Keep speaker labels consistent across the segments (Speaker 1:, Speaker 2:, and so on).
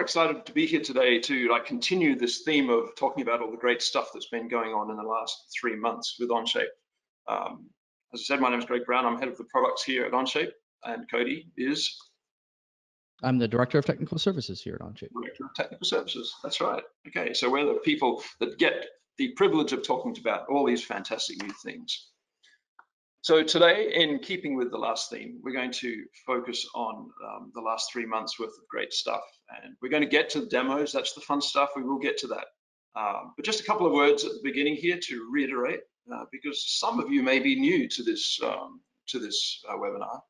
Speaker 1: excited to be here today to continue this theme of talking about all the great stuff that's been going on in the last 3 months with Onshape. As I said, my name is Greg Brown. I'm head of the products here at Onshape, and Cody is?
Speaker 2: I'm the Director of Technical Services here at Onshape.
Speaker 1: Director of Technical Services, that's right. Okay, so we're the people that get the privilege of talking about all these fantastic new things. So today, in keeping with the last theme, we're going to focus on the last 3 months worth of great stuff. And we're going to get to the demos. That's the fun stuff. We will get to that. But just a couple of words at the beginning here to reiterate, because some of you may be new to this webinar.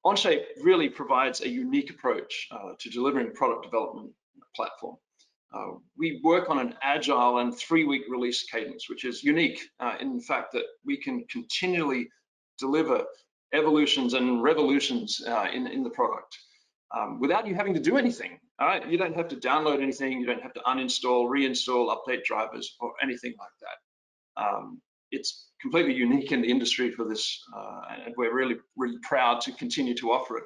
Speaker 1: Onshape really provides a unique approach to delivering product development platform. We work on an agile and 3-week release cadence, which is unique in the fact that we can continually deliver evolutions and revolutions in the product without you having to do anything. All right, you don't have to download anything, you don't have to uninstall, reinstall, update drivers, or anything like that. It's completely unique in the industry for this, and we're really proud to continue to offer it.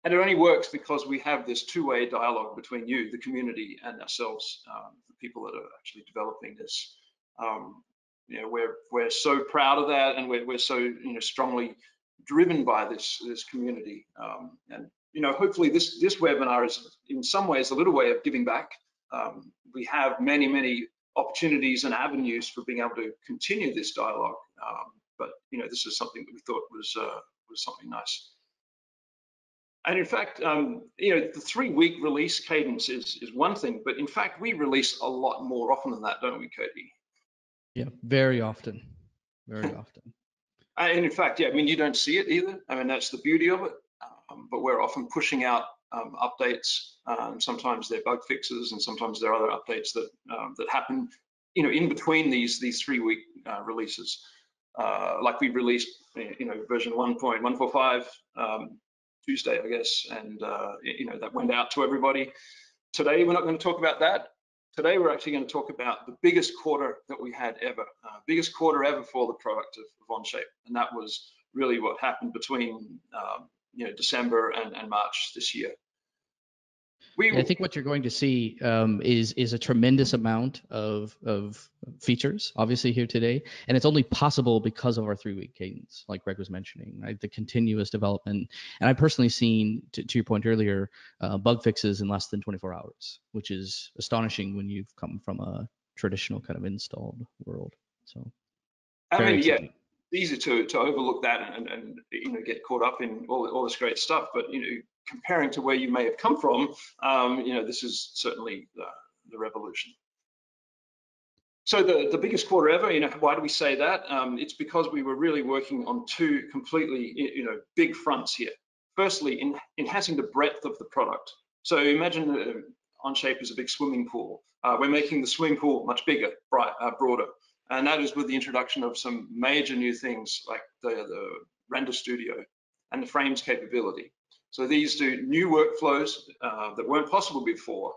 Speaker 1: And it only works because we have this two-way dialogue between you, the community, and ourselves, the people that are actually developing this. You know, we're so proud of that, and we're so strongly driven by this community. And hopefully this webinar is in some ways a little way of giving back. We have many opportunities and avenues for being able to continue this dialogue, but this is something that we thought was something nice. And in fact, the 3-week release cadence is one thing, but in fact, we release a lot more often than that, don't we, Cody?
Speaker 2: Yeah, very often, very often.
Speaker 1: And in fact, yeah, I mean, you don't see it either. I mean, that's the beauty of it. But we're often pushing out updates. Sometimes they're bug fixes, and sometimes there are other updates that happen, in between these 3-week releases. Like we released, version 1.145. Tuesday, I guess, and that went out to everybody. Today, we're not going to talk about that. Today, we're actually going to talk about the biggest quarter that we had ever, biggest quarter ever for the product of Onshape, and that was really what happened between December and March this year.
Speaker 2: I think what you're going to see is a tremendous amount of features, obviously, here today, and it's only possible because of our 3-week cadence, like Greg was mentioning, right? The continuous development. And I've personally seen, to your point earlier, bug fixes in less than 24 hours, which is astonishing when you've come from a traditional kind of installed world. So,
Speaker 1: I mean, yeah, easy to overlook that and get caught up in all this great stuff, but comparing to where you may have come from, this is certainly the revolution. So the biggest quarter ever, why do we say that? It's because we were really working on two completely, big fronts here. Firstly, in enhancing the breadth of the product. So imagine Onshape is a big swimming pool. We're making the swimming pool much bigger, broader. And that is with the introduction of some major new things like the Render Studio and the Frames capability. So these do new workflows that weren't possible before.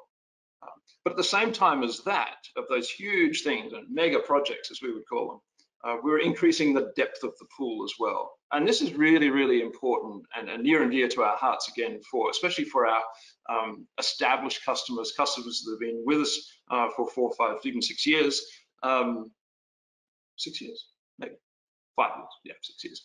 Speaker 1: But at the same time as that, of those huge things and mega projects, as we would call them, we're increasing the depth of the pool as well. And this is really important and near and dear to our hearts again, especially for our established customers that have been with us for 4, 5, even 6 years. 6 years, maybe 5 years, yeah, 6 years.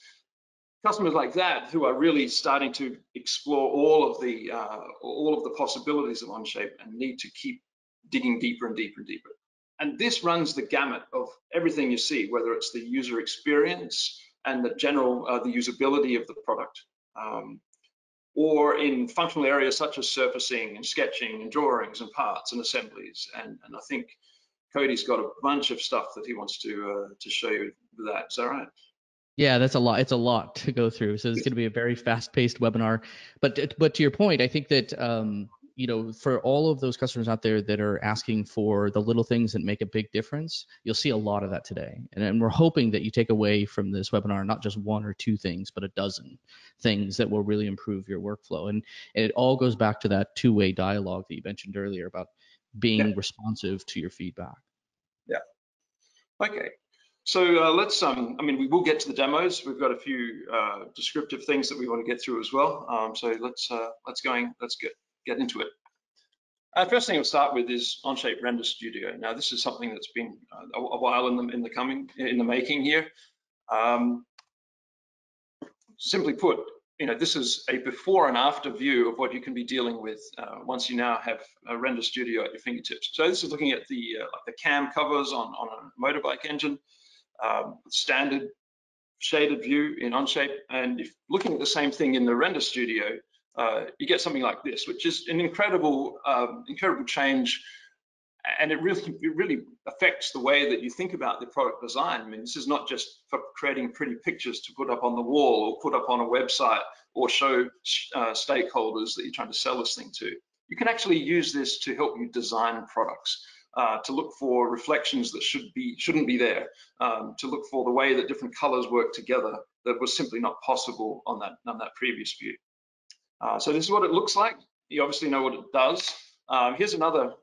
Speaker 1: Customers like that who are really starting to explore all of the possibilities of Onshape and need to keep digging deeper and deeper and deeper. And this runs the gamut of everything you see, whether it's the user experience and the general the usability of the product, or in functional areas such as surfacing and sketching and drawings and parts and assemblies. And I think Cody's got a bunch of stuff that he wants to show you with that. Is that right?
Speaker 2: Yeah, that's a lot. It's a lot to go through. So it's going to be a very fast-paced webinar. But to your point, I think that for all of those customers out there that are asking for the little things that make a big difference, you'll see a lot of that today. And we're hoping that you take away from this webinar not just 1 or 2 things, but a dozen things that will really improve your workflow. And it all goes back to that two-way dialogue that you mentioned earlier about being responsive to your feedback.
Speaker 1: Yeah. Okay. So let's, I mean, we will get to the demos. We've got a few descriptive things that we want to get through as well. So let's get into it. First thing I'll start with is Onshape Render Studio. Now, this is something that's been a while in the making here. Simply put, this is a before and after view of what you can be dealing with once you now have a Render Studio at your fingertips. So this is looking at the cam covers on a motorbike engine, standard shaded view in Onshape, and if looking at the same thing in the Render Studio, you get something like this, which is an incredible change, and it really affects the way that you think about the product design. I mean, this is not just for creating pretty pictures to put up on the wall or put up on a website or show stakeholders that you're trying to sell this thing to. You can actually use this to help you design products, to look for reflections that shouldn't be there, to look for the way that different colors work together that was simply not possible on that previous view. So this is what it looks like. You obviously know what it does. Here's another,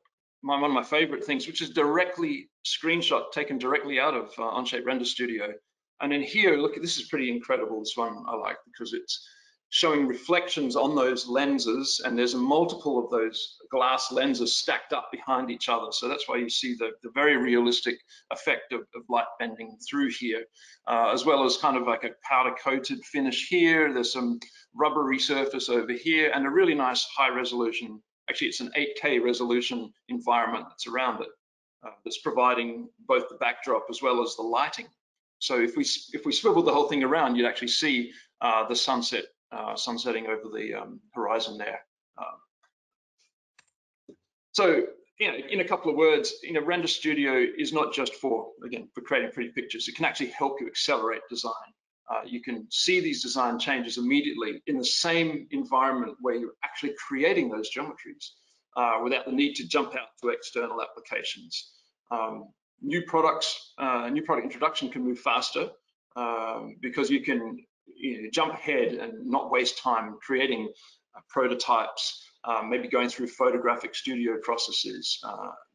Speaker 1: one of my favorite things, which is directly screenshot taken directly out of Onshape Render Studio. And in here, look, this is pretty incredible. This one I like because it's showing reflections on those lenses, and there's a multiple of those glass lenses stacked up behind each other. So that's why you see the very realistic effect of light bending through here, as well as kind of like a powder coated finish here. There's some rubbery surface over here, and a really nice high resolution. Actually, it's an 8K resolution environment that's around it, that's providing both the backdrop as well as the lighting. So if we swiveled the whole thing around, you'd actually see the sunset sunsetting over the horizon there. So, in a couple of words, Render Studio is not just for creating pretty pictures. It can actually help you accelerate design. You can see these design changes immediately in the same environment where you're actually creating those geometries without the need to jump out to external applications. New product introduction can move faster because you can jump ahead and not waste time creating prototypes, maybe going through photographic studio processes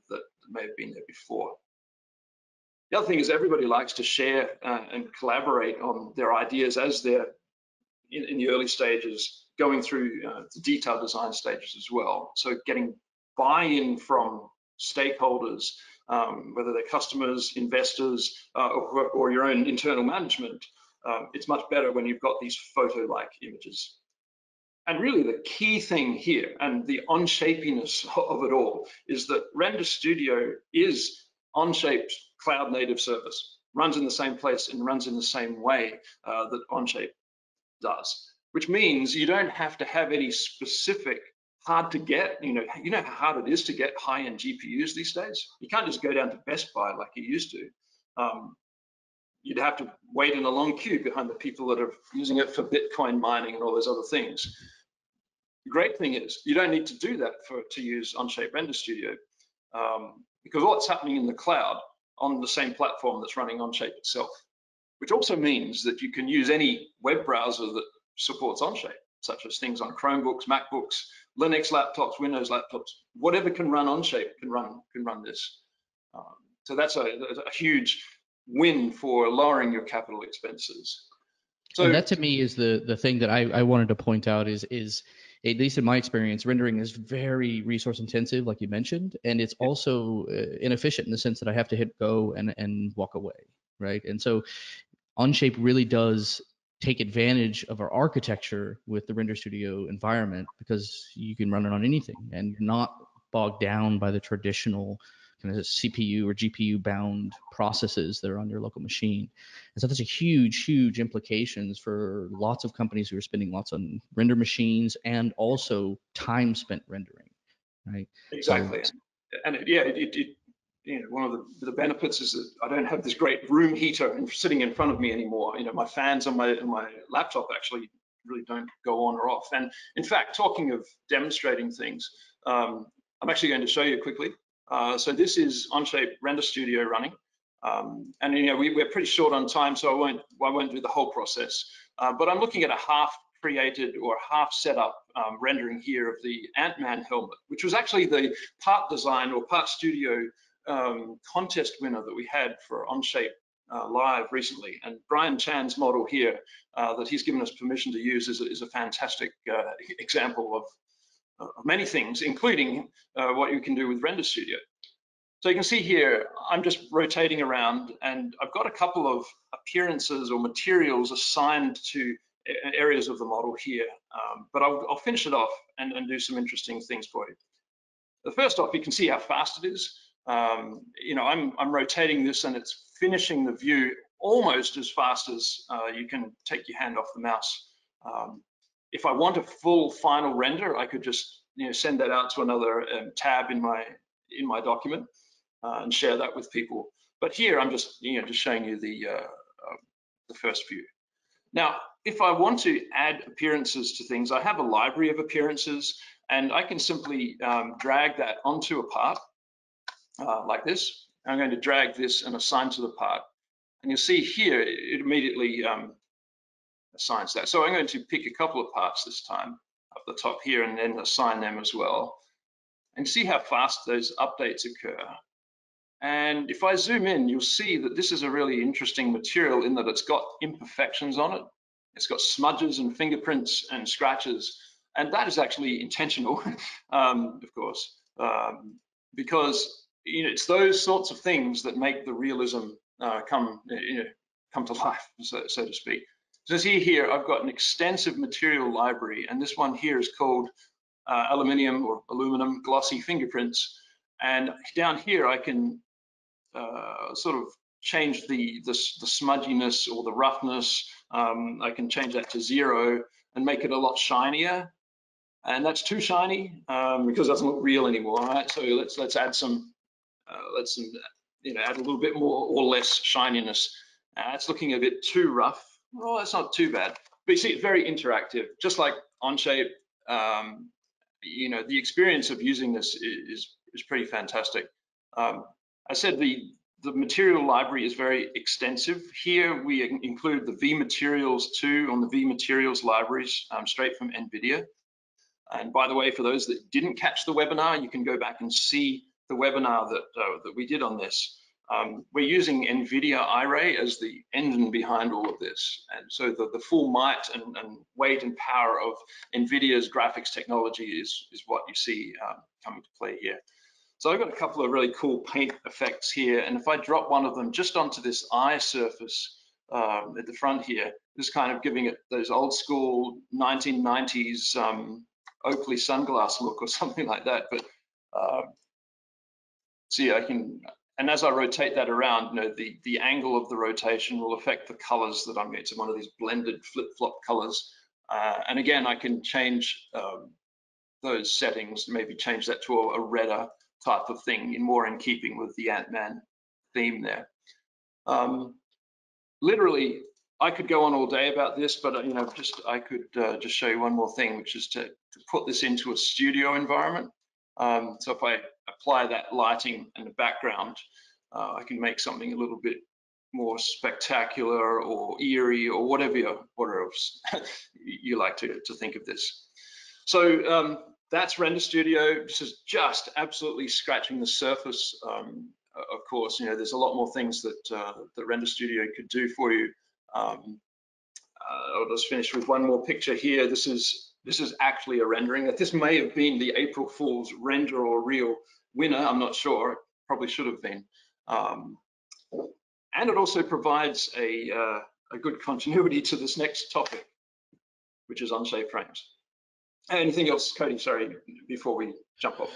Speaker 1: that may have been there before. The other thing is everybody likes to share and collaborate on their ideas as they're in the early stages, going through the detailed design stages as well. So getting buy-in from stakeholders, whether they're customers, investors, or your own internal management, it's much better when you've got these photo-like images. And really the key thing here, and the on-shapiness of it all, is that Render Studio is Onshape's cloud-native service. Runs in the same place and runs in the same way that Onshape does, which means you don't have to have any specific hard to get, you know how hard it is to get high-end GPUs these days? You can't just go down to Best Buy like you used to. You'd have to wait in a long queue behind the people that are using it for Bitcoin mining and all those other things. The great thing is you don't need to do that to use Onshape Render Studio because what's happening in the cloud on the same platform that's running Onshape itself, which also means that you can use any web browser that supports Onshape, such as things on Chromebooks, MacBooks, Linux laptops, Windows laptops, whatever can run Onshape can run this. So that's a huge win for lowering your capital expenses. So
Speaker 2: and that to me is the thing that I wanted to point out is at least in my experience, rendering is very resource intensive, like you mentioned, and it's also inefficient in the sense that I have to hit go and walk away, right? And so Onshape really does take advantage of our architecture with the Render Studio environment because you can run it on anything and you're not bogged down by the traditional kind of CPU or GPU bound processes that are on your local machine. And so that's a huge implications for lots of companies who are spending lots on render machines and also time spent rendering, right?
Speaker 1: Exactly. So, and one of the benefits is that I don't have this great room heater sitting in front of me anymore. My fans on my laptop actually really don't go on or off. And in fact, talking of demonstrating things, I'm actually going to show you quickly. So this is Onshape Render Studio running, and we're pretty short on time, so I won't do the whole process. But I'm looking at a half created or half set up rendering here of the Ant-Man helmet, which was actually the part design or part studio contest winner that we had for Onshape live recently, and Brian Chan's model here that he's given us permission to use is a fantastic example of many things, including what you can do with Render Studio. So you can see here, I'm just rotating around, and I've got a couple of appearances or materials assigned to areas of the model here, but I'll finish it off and do some interesting things for you. The first off, you can see how fast it is. You know, I'm rotating this, and it's finishing the view almost as fast as you can take your hand off the mouse. If I want a full final render, I could just send that out to another tab in my document and share that with people. But here I'm just just showing you the first view. Now, if I want to add appearances to things, I have a library of appearances, and I can simply drag that onto a part like this. I'm going to drag this and assign to the part, and you'll see here it immediately assigns that. So I'm going to pick a couple of parts this time up the top here and then assign them as well, and see how fast those updates occur. And if I zoom in, you'll see that this is a really interesting material in that it's got imperfections on it. It's got smudges and fingerprints and scratches, and that is actually intentional, of course, because it's those sorts of things that make the realism come to life, so to speak. So see here, I've got an extensive material library, and this one here is called aluminum glossy fingerprints. And down here, I can sort of change the smudginess or the roughness. I can change that to 0 and make it a lot shinier. And that's too shiny because it doesn't look real anymore. All right, so let's add some, add a little bit more or less shininess. It's looking a bit too rough. Well, that's not too bad. But you see, it's very interactive, just like Onshape. The experience of using this is pretty fantastic. I said the material library is very extensive. Here we include the vMaterials 2 on the vMaterials libraries straight from NVIDIA. And by the way, for those that didn't catch the webinar, you can go back and see the webinar that we did on this. We're using NVIDIA iRay as the engine behind all of this. And so the full might and weight and power of NVIDIA's graphics technology is what you see coming to play here. So I've got a couple of really cool paint effects here. And if I drop one of them just onto this eye surface at the front here, just kind of giving it those old school 1990s Oakley sunglass look or something like that. But see, I can, and as I rotate that around, the angle of the rotation will affect the colors that I'm getting, one of these blended flip-flop colors. And again, I can change those settings, maybe change that to a redder type of thing, more in keeping with the Ant-Man theme there. Literally, I could go on all day about this, but I could just show you one more thing, which is to put this into a studio environment. So if I apply that lighting and the background, I can make something a little bit more spectacular or eerie or whatever else you like to think of this. So that's Render Studio. This is just absolutely scratching the surface. Of course, there's a lot more things that Render Studio could do for you. I'll just finish with one more picture here. This is actually a rendering. This may have been the April Fool's render or reel winner. I'm not sure. It probably should have been. And it also provides a good continuity to this next topic, which is Unsafe Frames. Anything else, Cody? Sorry, before we jump off.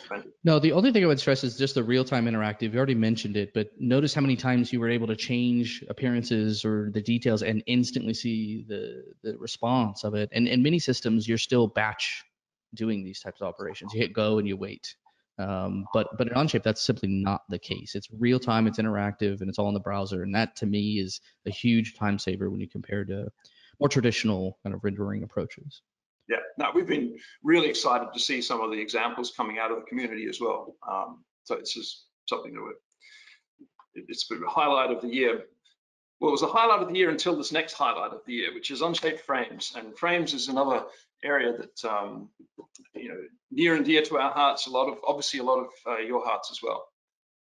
Speaker 2: No, the only thing I would stress is just the real-time interactive. You already mentioned it, but notice how many times you were able to change appearances or the details and instantly see the response of it. And in many systems, you're still batch doing these types of operations. You hit go and you wait. But in Onshape, that's simply not the case. It's real-time, it's interactive, and it's all in the browser. And that, to me, is a huge time saver when you compare to more traditional kind of rendering approaches.
Speaker 1: Yeah, no, we've been really excited to see some of the examples coming out of the community as well. So it's just something that it's been a highlight of the year. Well, it was a highlight of the year until this next highlight of the year, which is Unsafe Frames. And frames is another area that near and dear to our hearts. Obviously a lot of your hearts as well.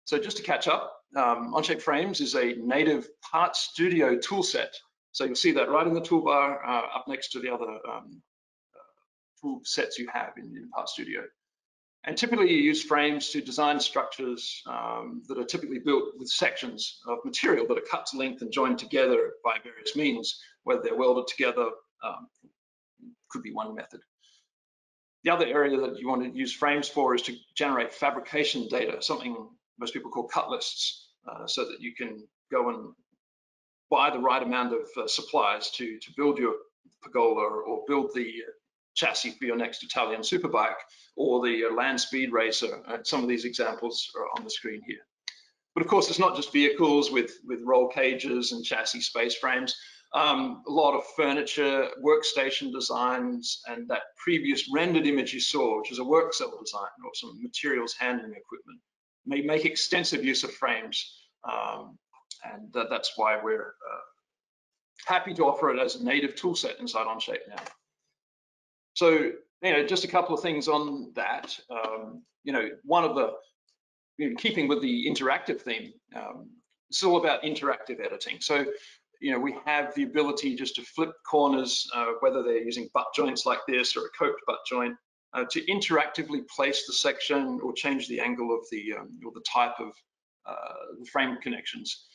Speaker 1: So just to catch up, Onshape Frames is a native Part Studio toolset. So you'll see that right in the toolbar up next to the other tool sets you have in Part Studio. And typically you use frames to design structures that are typically built with sections of material that are cut to length and joined together by various means, whether they're welded together, could be one method. The other area that you want to use frames for is to generate fabrication data, something most people call cut lists, so that you can go and buy the right amount of supplies to build your pergola or build the chassis for your next Italian superbike or the land speed racer. Some of these examples are on the screen here. But of course, it's not just vehicles with roll cages and chassis space frames. A lot of furniture, workstation designs, and that previous rendered image you saw, which is a work cell design or some materials handling equipment, may make extensive use of frames. And that's why we're happy to offer it as a native toolset inside Onshape now. So, just a couple of things on that. One of the, keeping with the interactive theme, it's all about interactive editing. So, we have the ability just to flip corners, whether they're using butt joints like this or a coped butt joint, to interactively place the section or change the angle of the or the type of the frame connections.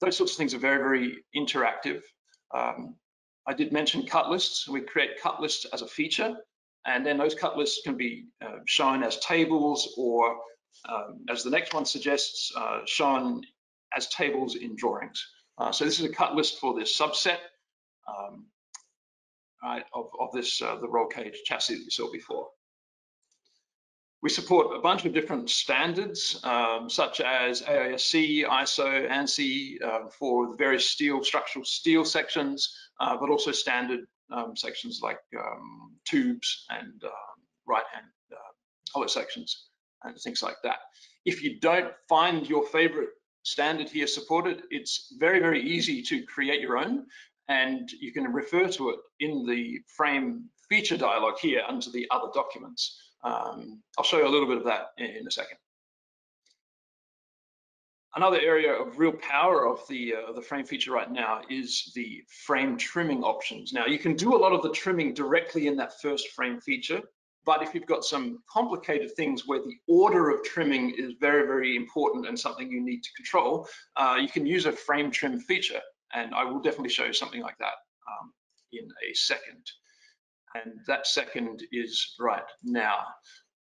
Speaker 1: Those sorts of things are very, very interactive. I did mention cut lists. We create cut lists as a feature, and then those cut lists can be shown as tables or, as the next one suggests, shown as tables in drawings. So this is a cut list for this subset of this the roll cage chassis that you saw before. We support a bunch of different standards, such as AISC, ISO, ANSI for the various structural steel sections, but also standard sections like tubes and right-hand hollow sections and things like that. If you don't find your favorite standard here supported, it's very, very easy to create your own, and you can refer to it in the frame feature dialog here under the other documents. I'll show you a little bit of that in a second. Another area of real power of the frame feature right now is the frame trimming options. Now, you can do a lot of the trimming directly in that first frame feature, but if you've got some complicated things where the order of trimming is very, very important and something you need to control, you can use a frame trim feature, and I will definitely show you something like that in a second. And that second is right now.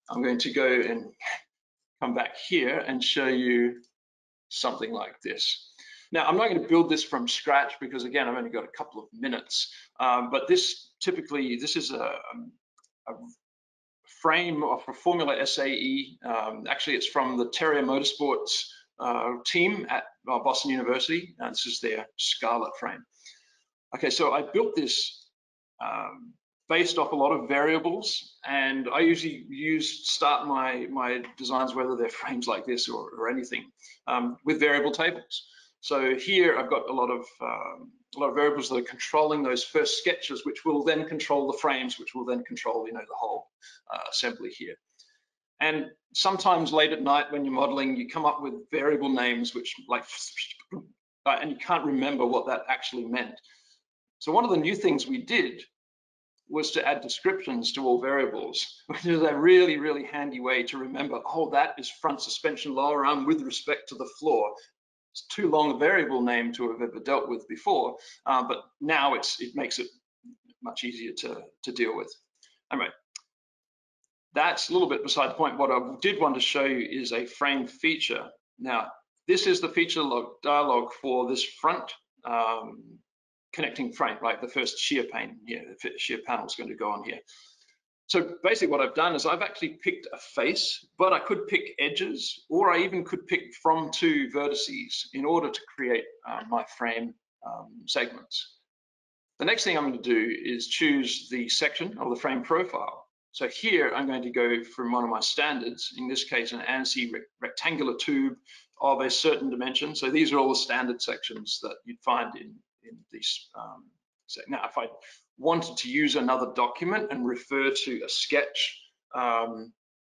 Speaker 1: I'm going to go and come back here and show you something like this. Now, I'm not going to build this from scratch because, again, I've only got a couple of minutes. But this is a frame of a Formula SAE. Actually, it's from the Terrier Motorsports team at Boston University. And this is their Scarlet frame. Okay, so I built this based off a lot of variables, and I usually start my designs, whether they're frames like this or anything, with variable tables. So here I've got a lot of variables that are controlling those first sketches, which will then control the frames, which will then control the whole assembly here. And sometimes late at night when you're modeling, you come up with variable names which and you can't remember what that actually meant. So one of the new things we did was to add descriptions to all variables, which is a really, really handy way to remember, oh, that is front suspension lower arm with respect to the floor. It's too long a variable name to have ever dealt with before, but now it makes it much easier to deal with. Anyway, that's a little bit beside the point. What I did want to show you is a frame feature. Now, this is the feature dialog for this front connecting frame, like the first shear pane here, the shear panel is going to go on here. So basically what I've done is I've actually picked a face, but I could pick edges, or I even could pick from two vertices in order to create my frame segments. The next thing I'm going to do is choose the section of the frame profile. So here I'm going to go from one of my standards, in this case an ANSI rectangular tube of a certain dimension. So these are all the standard sections that you'd find in these. Now, if I wanted to use another document and refer to a sketch,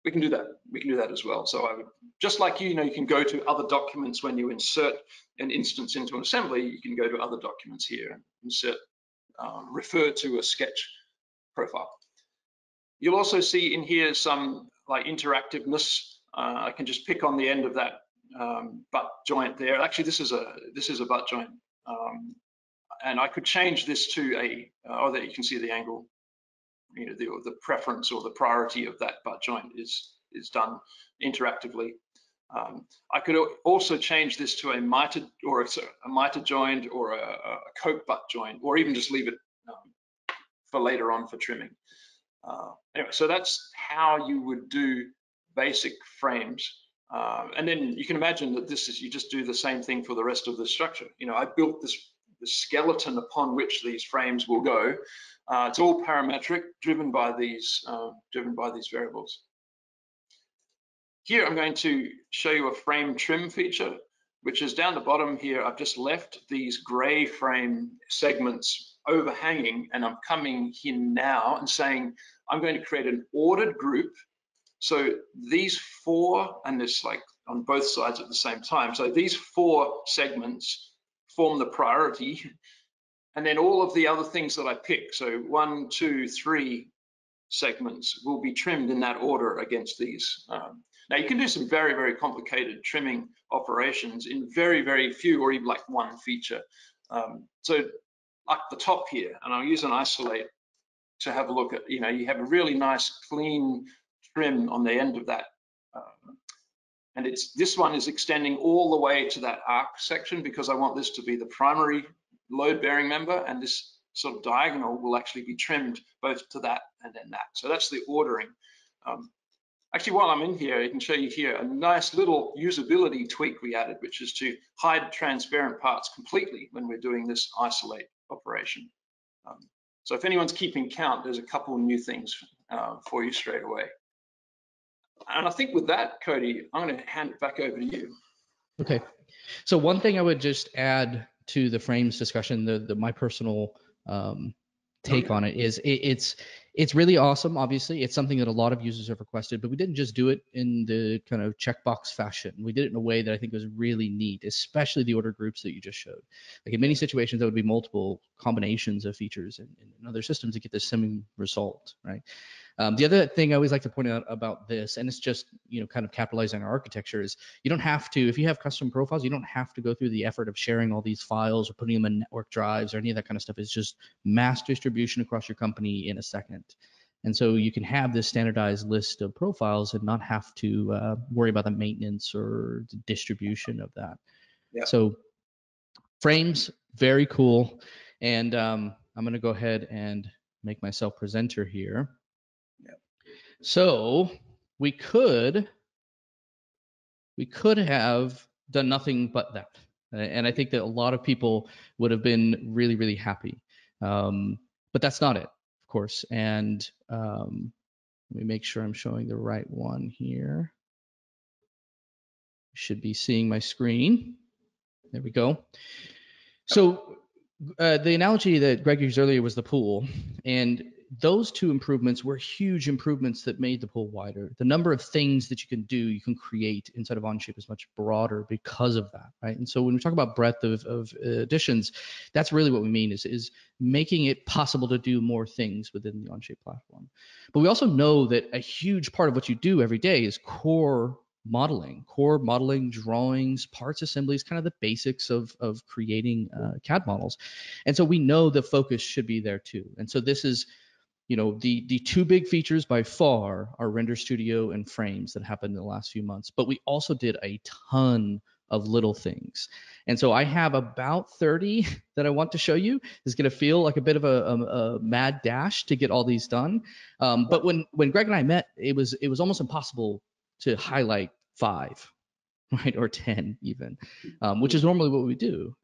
Speaker 1: we can do that. We can do that as well. So I would, just like you can go to other documents when you insert an instance into an assembly, you can go to other documents here and insert, refer to a sketch profile. You'll also see in here some like interactiveness. I can just pick on the end of that butt joint there. Actually, this is a butt joint, and I could change this to a. Oh, there you can see the angle. The preference or the priority of that butt joint is done interactively. I could also change this to a mitered or a mitered joint or a coke butt joint, or even just leave it for later on for trimming. Anyway, so that's how you would do basic frames. And then you can imagine that you just do the same thing for the rest of the structure. I built the skeleton upon which these frames will go. It's all parametric, driven by these variables. Here I'm going to show you a frame trim feature, which is down the bottom here. I've just left these gray frame segments overhanging, and I'm coming here now and saying I'm going to create an ordered group. So these four, and this like on both sides at the same time. So these four segments form the priority, and then all of the other things that I pick, so 1, 2, 3 segments, will be trimmed in that order against these. Now you can do some very, very complicated trimming operations in very, very few or even like one feature. So like the top here, and I'll use an isolate to have a look at, you have a really nice clean trim on the end of that. And this one is extending all the way to that arc section because I want this to be the primary load bearing member, and this sort of diagonal will actually be trimmed both to that and then that. So that's the ordering. Actually, while I'm in here, I can show you here a nice little usability tweak we added, which is to hide transparent parts completely when we're doing this isolate operation. So if anyone's keeping count, there's a couple of new things for you straight away. And I think with that, Cody, I'm going to hand it back over to you.
Speaker 2: Okay. So one thing I would just add to the frames discussion, my personal take on it is it's really awesome. Obviously, it's something that a lot of users have requested, but we didn't just do it in the kind of checkbox fashion. We did it in a way that I think was really neat, especially the order groups that you just showed. Like in many situations, there would be multiple combinations of features in other systems to get the same result, right? The other thing I always like to point out about this, and it's just, kind of capitalizing on our architecture, is you don't have to, if you have custom profiles, you don't have to go through the effort of sharing all these files or putting them in network drives or any of that kind of stuff. It's just mass distribution across your company in a second. And so you can have this standardized list of profiles and not have to worry about the maintenance or the distribution of that. Yeah. So frames, very cool. And I'm going to go ahead and make myself presenter here. So we could have done nothing but that, and I think that a lot of people would have been really, really happy. But that's not it, of course. And let me make sure I'm showing the right one here. You should be seeing my screen. There we go. So the analogy that Greg used earlier was the pool, and those two improvements were huge improvements that made the pool wider. The number of things that you can create inside of Onshape is much broader because of that, right? And so when we talk about breadth of additions, that's really what we mean is making it possible to do more things within the Onshape platform. But we also know that a huge part of what you do every day is core modeling, drawings, parts assemblies, kind of the basics of creating CAD models. And so we know the focus should be there too. And so this is, the two big features by far are Render Studio and Frames that happened in the last few months. But we also did a ton of little things. And so I have about 30 that I want to show you. It's going to feel like a bit of a mad dash to get all these done. But when Greg and I met, it was almost impossible to highlight 5, right, or 10 even, which is normally what we do.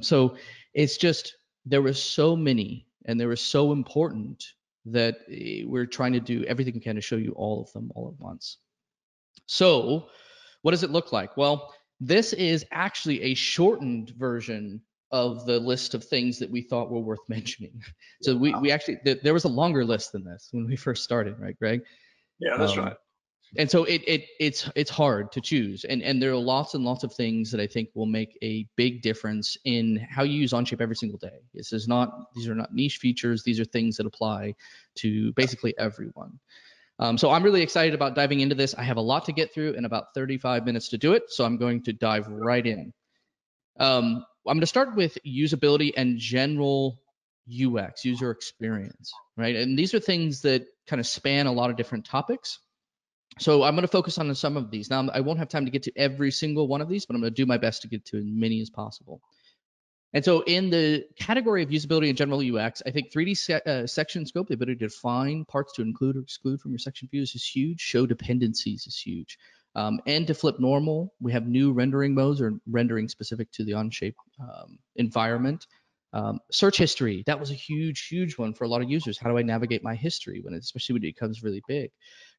Speaker 2: So it's just, there were so many and they were so important that we're trying to do everything we can to show you all of them all at once. So what does it look like? Well, this is actually a shortened version of the list of things that we thought were worth mentioning. So we actually, there was a longer list than this when we first started, right, Greg?
Speaker 1: Yeah, that's right.
Speaker 2: And so it's hard to choose, and there are lots and lots of things that I think will make a big difference in how you use Onshape every single day. These are not niche features. These are things that apply to basically everyone. So I'm really excited about diving into this. I have a lot to get through and about 35 minutes to do it, so I'm going to dive right in. I'm going to start with usability and general UX, user experience, right? And these are things that kind of span a lot of different topics. So I'm going to focus on some of these. Now, I won't have time to get to every single one of these, but I'm going to do my best to get to as many as possible. And so in the category of usability and general UX, I think 3D section scope, the ability to define parts to include or exclude from your section views is huge. Show dependencies is huge. And to flip normal, we have new rendering modes or rendering specific to the Onshape environment. Search history, that was a huge one for a lot of users. How do I navigate my history especially when it becomes really big?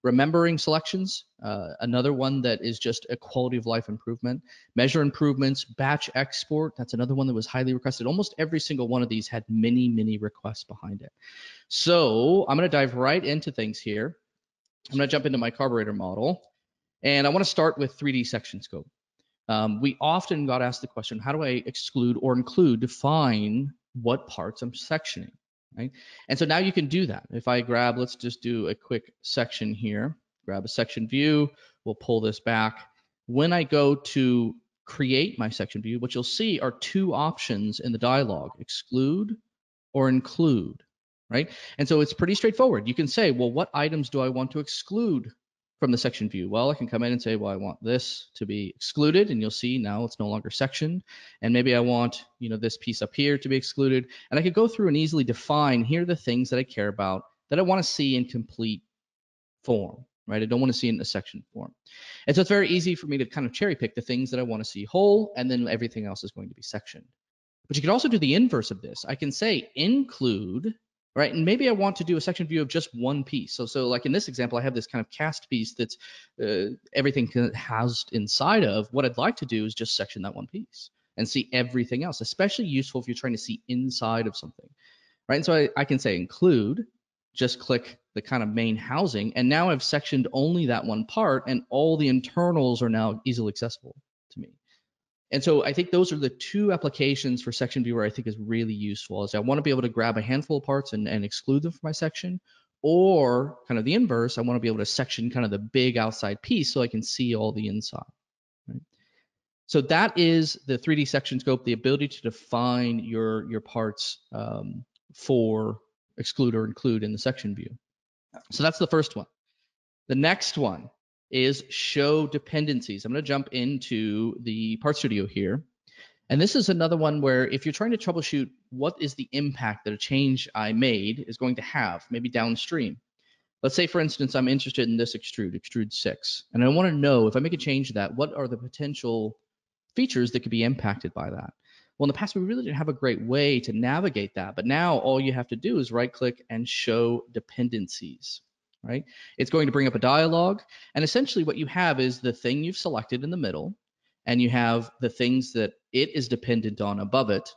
Speaker 2: Remembering selections, another one that is just a quality of life improvement. Measure improvements, batch export, that's another one that was highly requested. Almost every single one of these had many requests behind it. So I'm going to dive right into things here. I'm going to jump into my carburetor model, and I want to start with 3D section scope. We often got asked the question, how do I exclude or include, define what parts I'm sectioning, right? And so now you can do that. If I grab, let's just do a quick section here, grab a section view, we'll pull this back. When I go to create my section view, what you'll see are two options in the dialog, exclude or include, right? And so it's pretty straightforward. You can say, well, what items do I want to exclude from the section view? Well, I can come in and say, well, I want this to be excluded, and you'll see now it's no longer sectioned. And maybe I want, this piece up here to be excluded. And I could go through and easily define, here are the things that I care about that I want to see in complete form, right? I don't want to see it in a section form. And so it's very easy for me to kind of cherry pick the things that I want to see whole, and then everything else is going to be sectioned. But you can also do the inverse of this. I can say include, right? And maybe I want to do a section view of just one piece. So like in this example, I have this kind of cast piece that's everything housed inside of. What I'd like to do is just section that one piece and see everything else, especially useful if you're trying to see inside of something, right? And so I can say include, just click the kind of main housing, and now I've sectioned only that one part, and all the internals are now easily accessible to me. And so I think those are the two applications for section viewer I think is really useful. Is I want to be able to grab a handful of parts and exclude them from my section, or kind of the inverse, I want to be able to section kind of the big outside piece so I can see all the inside. Right? So that is the 3D section scope, the ability to define your parts for exclude or include in the section view. So that's the first one. The next one is show dependencies. I'm going to jump into the Part Studio here. And this is another one where if you're trying to troubleshoot what is the impact that a change I made is going to have, maybe downstream. Let's say, for instance, I'm interested in this extrude 6, and I want to know if I make a change to that, what are the potential features that could be impacted by that? Well, in the past, we really didn't have a great way to navigate that, but now all you have to do is right-click and show dependencies. Right? It's going to bring up a dialog, and essentially what you have is the thing you've selected in the middle, and you have the things that it is dependent on above it,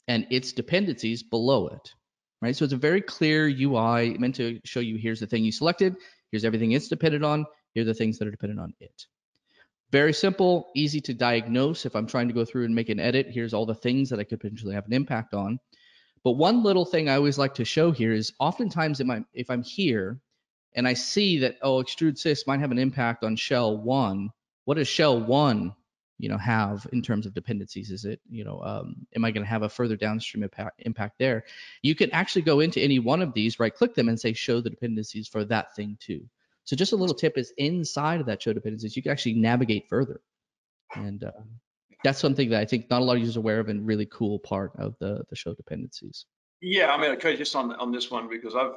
Speaker 2: and its dependencies below it. Right? So it's a very clear UI meant to show you here's the thing you selected, here's everything it's dependent on, here are the things that are dependent on it. Very simple, easy to diagnose. If I'm trying to go through and make an edit, here's all the things that I could potentially have an impact on. But one little thing I always like to show here is oftentimes if I'm here and I see that, oh, extrude 6 might have an impact on shell 1, what does shell 1 have in terms of dependencies? Is it, am I going to have a further downstream impact there? You can actually go into any one of these, right click them and say show the dependencies for that thing too. So just a little tip is inside of that show dependencies, you can actually navigate further. And that's something that I think not a lot of users are aware of, and really cool part of the show dependencies.
Speaker 1: Yeah, I mean, okay, just on this one, because I've,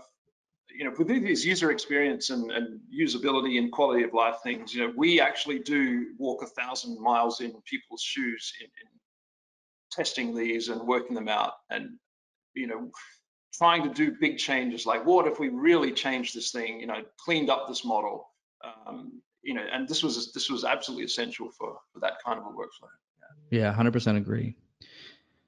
Speaker 1: with these user experience and usability and quality of life things, we actually do walk 1,000 miles in people's shoes in testing these and working them out, and trying to do big changes like, what if we really changed this thing, cleaned up this model, and this was absolutely essential for that kind of a workflow.
Speaker 2: Yeah, 100% agree.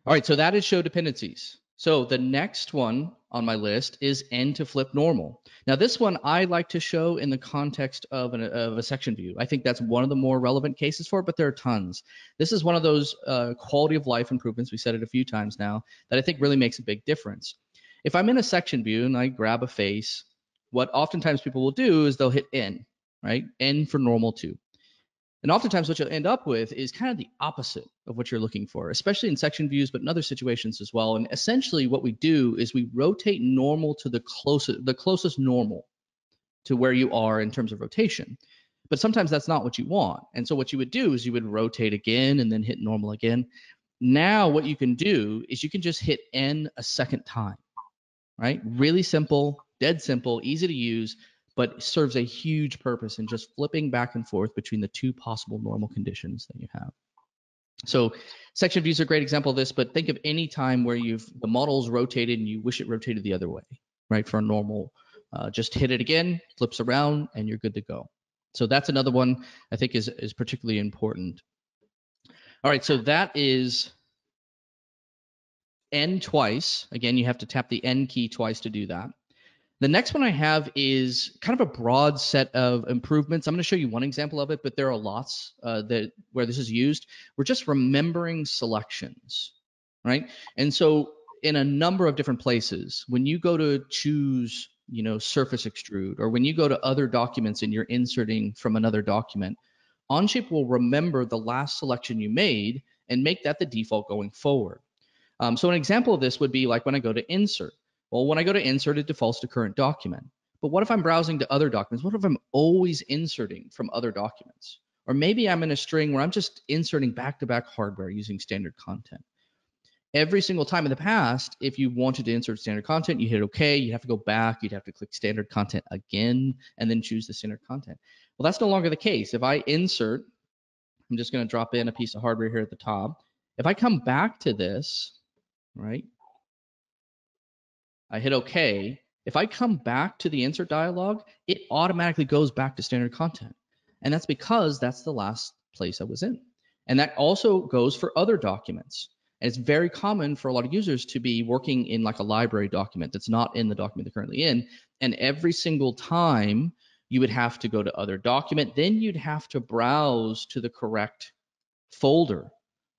Speaker 2: All right, so that is show dependencies. So the next one on my list is end to flip normal. Now this one I like to show in the context of a section view. I think that's one of the more relevant cases for it, but there are tons. This is one of those quality of life improvements, we said it a few times now, that I think really makes a big difference. If I'm in a section view and I grab a face, what oftentimes people will do is they'll hit N, right? N for normal too. And oftentimes what you'll end up with is kind of the opposite of what you're looking for, especially in section views, but in other situations as well. And essentially what we do is we rotate normal to the closest normal to where you are in terms of rotation. But sometimes that's not what you want. And so what you would do is you would rotate again and then hit normal again. Now what you can do is you can just hit N a second time, right? Really simple, dead simple, easy to use, but serves a huge purpose in just flipping back and forth between the two possible normal conditions that you have. So section views are a great example of this, but think of any time where the model's rotated and you wish it rotated the other way, right? For a normal, just hit it again, flips around, and you're good to go. So that's another one I think is particularly important. All right, so that is N twice. Again, you have to tap the N key twice to do that. The next one I have is kind of a broad set of improvements. I'm going to show you one example of it, but there are lots where this is used. We're just remembering selections, right? And so in a number of different places, when you go to choose, surface extrude, or when you go to other documents and you're inserting from another document, Onshape will remember the last selection you made and make that the default going forward. So an example of this would be like when I go to insert. Well, when I go to insert, it defaults to current document. But what if I'm browsing to other documents? What if I'm always inserting from other documents? Or maybe I'm in a string where I'm just inserting back-to-back hardware using standard content. Every single time in the past, if you wanted to insert standard content, you hit OK, you'd have to go back, you'd have to click standard content again, and then choose the standard content. Well, that's no longer the case. If I insert, I'm just going to drop in a piece of hardware here at the top. If I come back to this, right, I hit OK. If I come back to the insert dialog, it automatically goes back to standard content. And that's because that's the last place I was in. And that also goes for other documents. And it's very common for a lot of users to be working in like a library document that's not in the document they're currently in. And every single time you would have to go to other document, then you'd have to browse to the correct folder.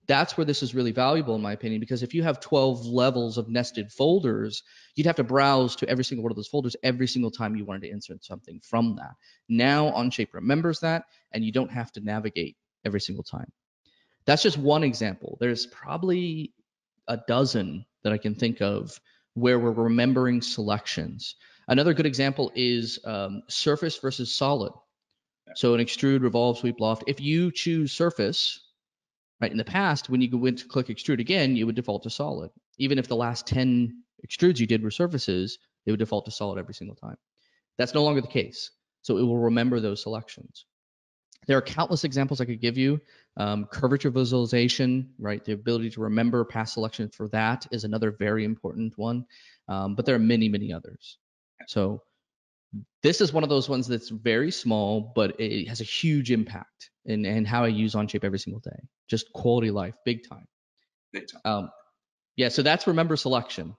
Speaker 2: That's where this is really valuable, in my opinion, because if you have 12 levels of nested folders, you'd have to browse to every single one of those folders every single time you wanted to insert something from that. Now Onshape remembers that, and you don't have to navigate every single time. That's just one example. There's probably a dozen that I can think of where we're remembering selections. Another good example is surface versus solid. So an extrude, revolve, sweep, loft. If you choose surface, right, in the past, when you went to click extrude again, you would default to solid. Even if the last 10 extrudes you did were surfaces, it would default to solid every single time. That's no longer the case. So it will remember those selections. There are countless examples I could give you. Curvature visualization, right? The ability to remember past selections for that is another very important one. But there are many, many others. So this is one of those ones that's very small, but it has a huge impact in how I use Onshape every single day. Just quality of life, big time.
Speaker 1: Big time.
Speaker 2: Yeah, so that's remember selection.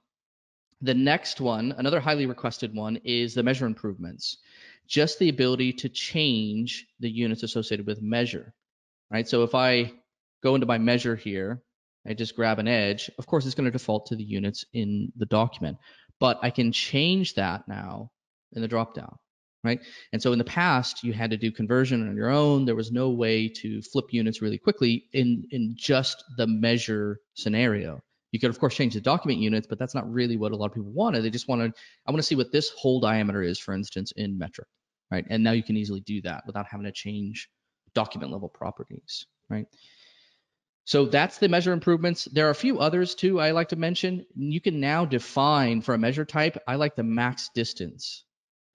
Speaker 2: The next one, another highly requested one, is the measure improvements. Just the ability to change the units associated with measure, right? So if I go into my measure here, I just grab an edge, of course it's going to default to the units in the document, but I can change that now in the dropdown, right? And so in the past, you had to do conversion on your own. There was no way to flip units really quickly in just the measure scenario. You could, of course, change the document units, but that's not really what a lot of people wanted. They just wanted, I want to see what this hole diameter is, for instance, in metric, right? And now you can easily do that without having to change document level properties, right? So that's the measure improvements. There are a few others too I like to mention. You can now define for a measure type, I like the max distance,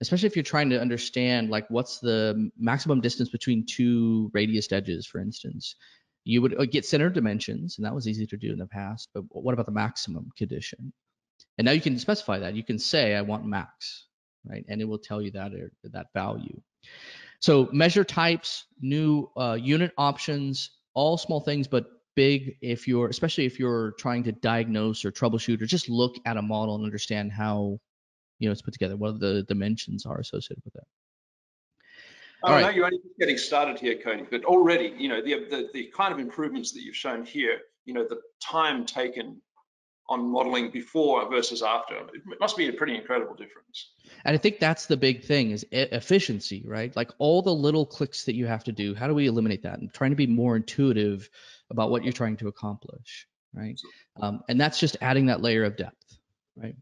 Speaker 2: especially if you're trying to understand like what's the maximum distance between two radius edges, for instance. You would get center dimensions, and that was easy to do in the past, but what about the maximum condition? And now you can specify that. You can say, I want max, right? And it will tell you that value. So measure types, new unit options, all small things, but big especially if you're trying to diagnose or troubleshoot or just look at a model and understand how it's put together, what the dimensions are associated with it.
Speaker 1: I know you're only just getting started here, Cody, but already, the kind of improvements that you've shown here, the time taken on modeling before versus after, it must be a pretty incredible difference.
Speaker 2: And I think that's the big thing is efficiency, right? Like all the little clicks that you have to do, how do we eliminate that? And trying to be more intuitive about what you're trying to accomplish, right? And that's just adding that layer of depth, right?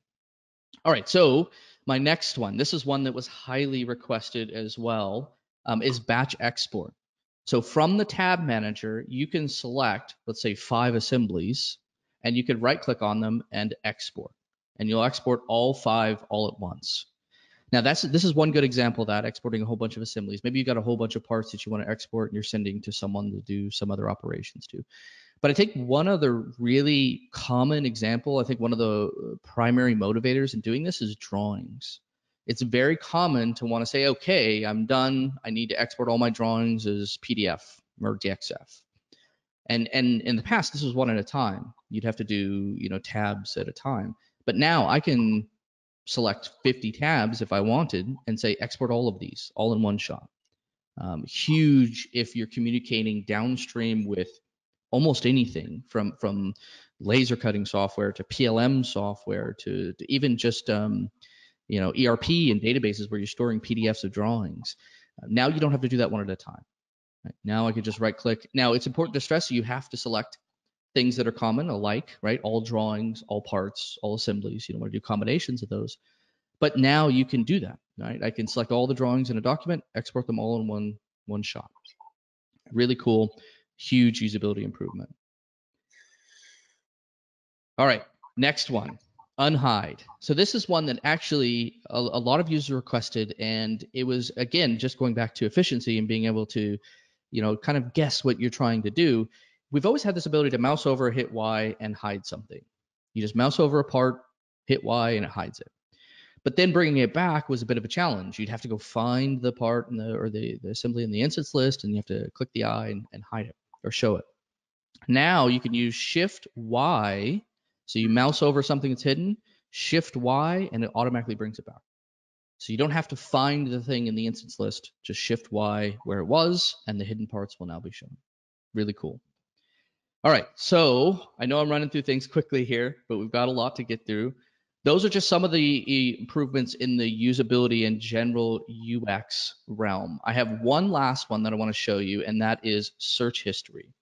Speaker 2: All right, so my next one, this is one that was highly requested as well, is batch export. So from the tab manager, you can select, let's say 5 assemblies, and you could right click on them and export. And you'll export all 5 all at once. Now this is one good example of that, exporting a whole bunch of assemblies. Maybe you got a whole bunch of parts that you want to export and you're sending to someone to do some other operations to. But I think one other really common example, I think one of the primary motivators in doing this is drawings. It's very common to want to say, okay, I'm done. I need to export all my drawings as PDF or DXF. And in the past, this was one at a time. You'd have to do, tabs at a time. But now I can select 50 tabs if I wanted and say export all of these all in one shot. Huge if you're communicating downstream with almost anything from laser cutting software to PLM software to even just ERP and databases where you're storing PDFs of drawings. Now you don't have to do that one at a time. Right? Now I could just right click. Now it's important to stress you have to select things that are common alike, right? All drawings, all parts, all assemblies. You don't want to do combinations of those. But now you can do that, right? I can select all the drawings in a document, export them all in one shot. Really cool, huge usability improvement. All right, next one, unhide. So this is one that actually a lot of users requested, and it was, again, just going back to efficiency and being able to, kind of guess what you're trying to do. We've always had this ability to mouse over, hit Y, and hide something. You just mouse over a part, hit Y, and it hides it. But then bringing it back was a bit of a challenge. You'd have to go find the part or the assembly in the instance list, and you have to click the eye and hide it or show it. Now you can use Shift Y. So you mouse over something that's hidden, Shift Y, and it automatically brings it back. So you don't have to find the thing in the instance list, just Shift Y where it was, and the hidden parts will now be shown. Really cool. All right, so I know I'm running through things quickly here, but we've got a lot to get through. Those are just some of the improvements in the usability and general UX realm. I have one last one that I want to show you, and that is search history.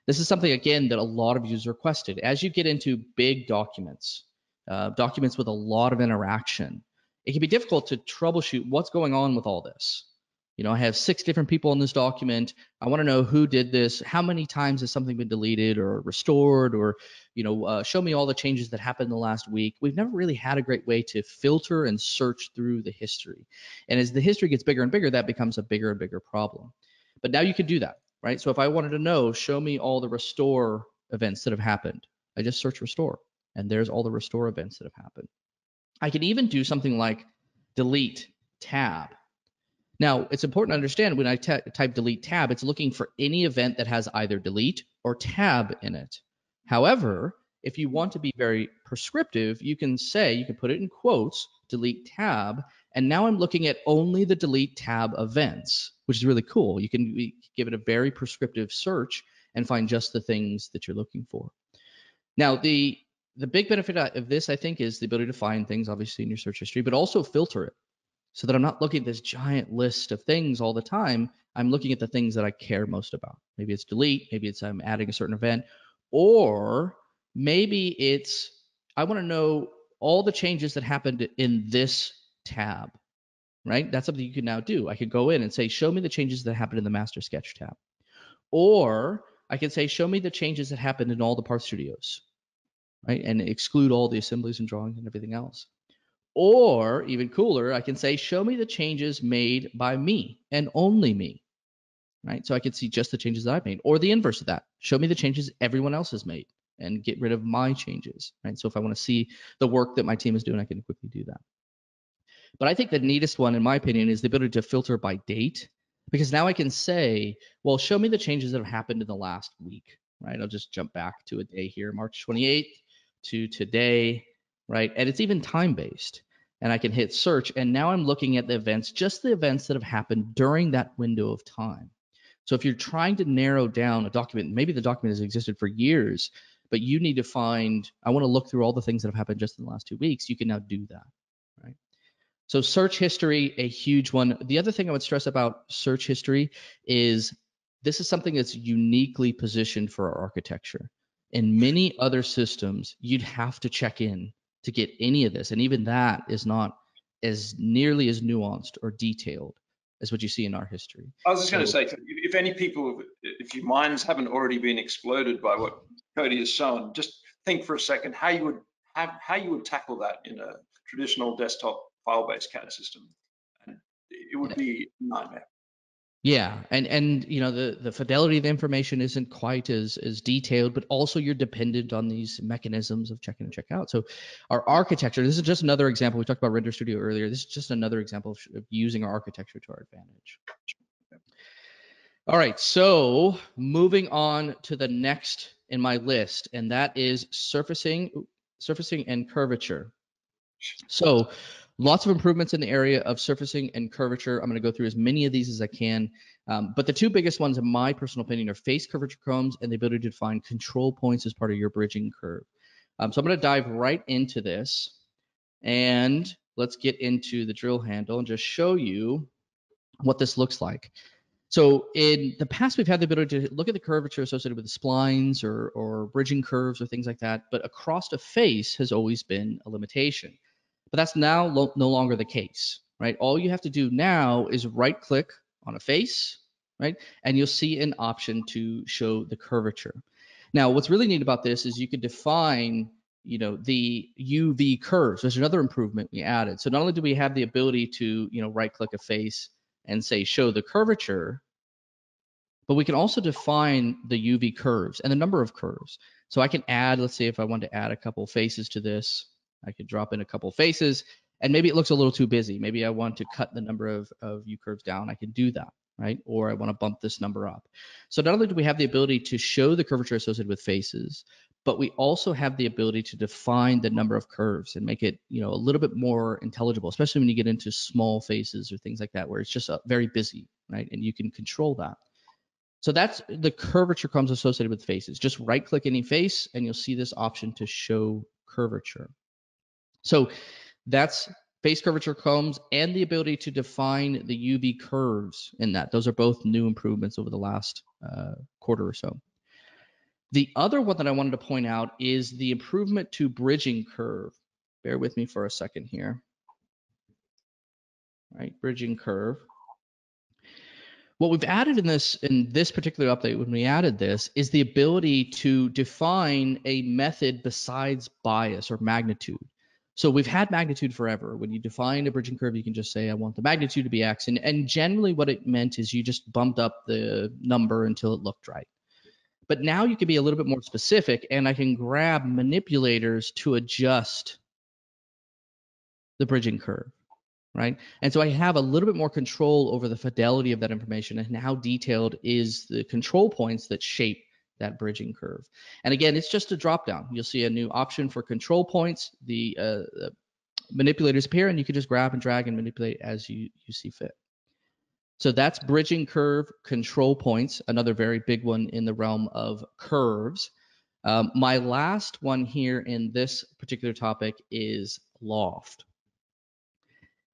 Speaker 2: This is something, again, that a lot of users requested. As you get into big documents, documents with a lot of interaction, it can be difficult to troubleshoot what's going on with all this. I have 6 different people in this document. I want to know who did this, how many times has something been deleted or restored, or show me all the changes that happened in the last week. We've never really had a great way to filter and search through the history. And as the history gets bigger and bigger, that becomes a bigger and bigger problem. But now you can do that, right? So if I wanted to know, show me all the restore events that have happened, I just search restore, and there's all the restore events that have happened. I can even do something like delete tab. Now, it's important to understand when I type delete tab, it's looking for any event that has either delete or tab in it. However, if you want to be very prescriptive, you can put it in quotes, delete tab, and now I'm looking at only the delete tab events, which is really cool. You can give it a very prescriptive search and find just the things that you're looking for. Now, the big benefit of this, I think, is the ability to find things, obviously, in your search history, but also filter it, so that I'm not looking at this giant list of things all the time. I'm looking at the things that I care most about. Maybe it's delete, maybe it's I'm adding a certain event, or maybe it's I want to know all the changes that happened in this tab, right? That's something you can now do. I could go in and say, show me the changes that happened in the master sketch tab. Or I can say, show me the changes that happened in all the part studios, right? And exclude all the assemblies and drawings and everything else. Or even cooler, I can say, show me the changes made by me and only me, right? So I can see just the changes that I've made. Or the inverse of that, show me the changes everyone else has made and get rid of my changes, right? So if I want to see the work that my team is doing, I can quickly do that. But I think the neatest one, in my opinion, is the ability to filter by date, because now I can say, well, show me the changes that have happened in the last week. right? I'll just jump back to a day here, March 28th to today, right? And it's even time-based. And I can hit search, and now I'm looking at the events, just the events that have happened during that window of time. So if you're trying to narrow down a document, maybe the document has existed for years, but you need to find, I want to look through all the things that have happened just in the last 2 weeks, you can now do that, right? So search history, a huge one. The other thing I would stress about search history is this is something that's uniquely positioned for our architecture. In many other systems, you'd have to check in to get any of this. And even that is not as nearly as nuanced or detailed as what you see in our history.
Speaker 1: I was just going to say, if any people, if your minds haven't already been exploded by what Cody has shown, just think for a second how you would tackle that in a traditional desktop file-based CAD system, and it would be a nightmare.
Speaker 2: Yeah, and you know the fidelity of the information isn't quite as detailed, but also you're dependent on these mechanisms of check in and check out. So our architecture, this is just another example. We talked about Render Studio earlier. This is just another example of using our architecture to our advantage. All right, so moving on to the next in my list, and that is surfacing and curvature. So lots of improvements in the area of surfacing and curvature. I'm going to go through as many of these as I can. But the two biggest ones, in my personal opinion, are face curvature combs and the ability to define control points as part of your bridging curve. So I'm going to dive right into this. And let's get into the drill handle and just show you what this looks like. So in the past, we've had the ability to look at the curvature associated with the splines or bridging curves or things like that. But across a face has always been a limitation. But that's now no longer the case, right? All you have to do now is right click on a face, right? And you'll see an option to show the curvature. Now, what's really neat about this is you could define, you know, the UV curves. There's another improvement we added. So not only do we have the ability to, you know, right click a face and say show the curvature, but we can also define the UV curves and the number of curves. So I can add, let's say if I want to add a couple faces to this, I could drop in a couple faces, and maybe it looks a little too busy. Maybe I want to cut the number of U curves down. I can do that, right? Or I want to bump this number up. So not only do we have the ability to show the curvature associated with faces, but we also have the ability to define the number of curves and make it, you know, a little bit more intelligible, especially when you get into small faces or things like that, where it's just very busy, right? And you can control that. So that's the curvature combs associated with faces. Just right click any face and you'll see this option to show curvature. So that's face curvature combs and the ability to define the UV curves in that. Those are both new improvements over the last quarter or so. The other one that I wanted to point out is the improvement to bridging curve. Bear with me for a second here. All right, bridging curve. What we've added in this particular update when we added this is the ability to define a method besides bias or magnitude. So we've had magnitude forever. When you define a bridging curve, you can just say, I want the magnitude to be X. And generally what it meant is you just bumped up the number until it looked right. But now you can be a little bit more specific, and I can grab manipulators to adjust the bridging curve. Right? And so I have a little bit more control over the fidelity of that information and how detailed is the control points that shape that bridging curve. And again, it's just a drop down. You'll see a new option for control points. The manipulators appear, and you can just grab and drag and manipulate as you see fit. So that's bridging curve control points, another very big one in the realm of curves. My last one here in this particular topic is Loft.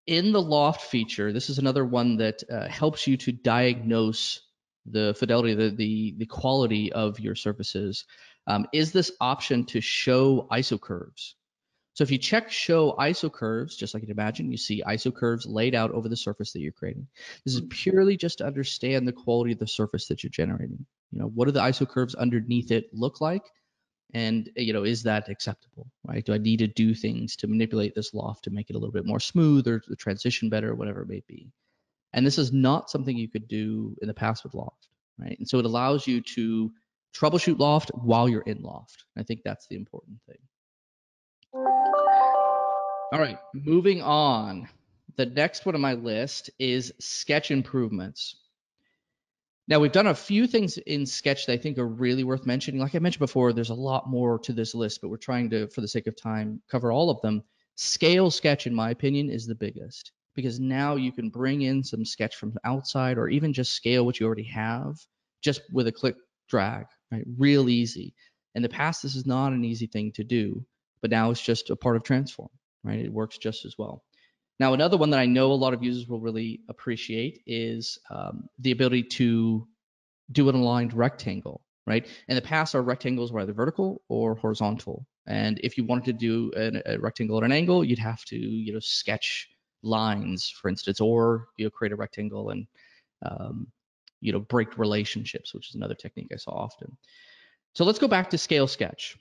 Speaker 2: In the Loft feature, this is another one that helps you to diagnose the fidelity, the quality of your surfaces, is this option to show ISO curves. So if you check show ISO curves, just like you'd imagine, you see ISO curves laid out over the surface that you're creating. This is purely just to understand the quality of the surface that you're generating. You know, what do the ISO curves underneath it look like? And, you know, is that acceptable, right? Do I need to do things to manipulate this loft to make it a little bit more smooth or the transition better, whatever it may be? And this is not something you could do in the past with Loft, right? And so it allows you to troubleshoot Loft while you're in Loft. I think that's the important thing. All right, moving on. The next one on my list is sketch improvements. Now, we've done a few things in Sketch that I think are really worth mentioning. Like I mentioned before, there's a lot more to this list, but we're trying to, for the sake of time, cover all of them. Scale Sketch, in my opinion, is the biggest, because now you can bring in some Sketch from outside, or even just scale what you already have just with a click drag, right? Real easy. In the past, this is not an easy thing to do, but now it's just a part of Transform, right? It works just as well. Now, another one that I know a lot of users will really appreciate is the ability to do an aligned rectangle, right? In the past, our rectangles were either vertical or horizontal. And if you wanted to do a rectangle at an angle, you'd have to, sketch lines, for instance, or create a rectangle and break relationships, which is another technique I saw often. So let's go back to Scale Sketch.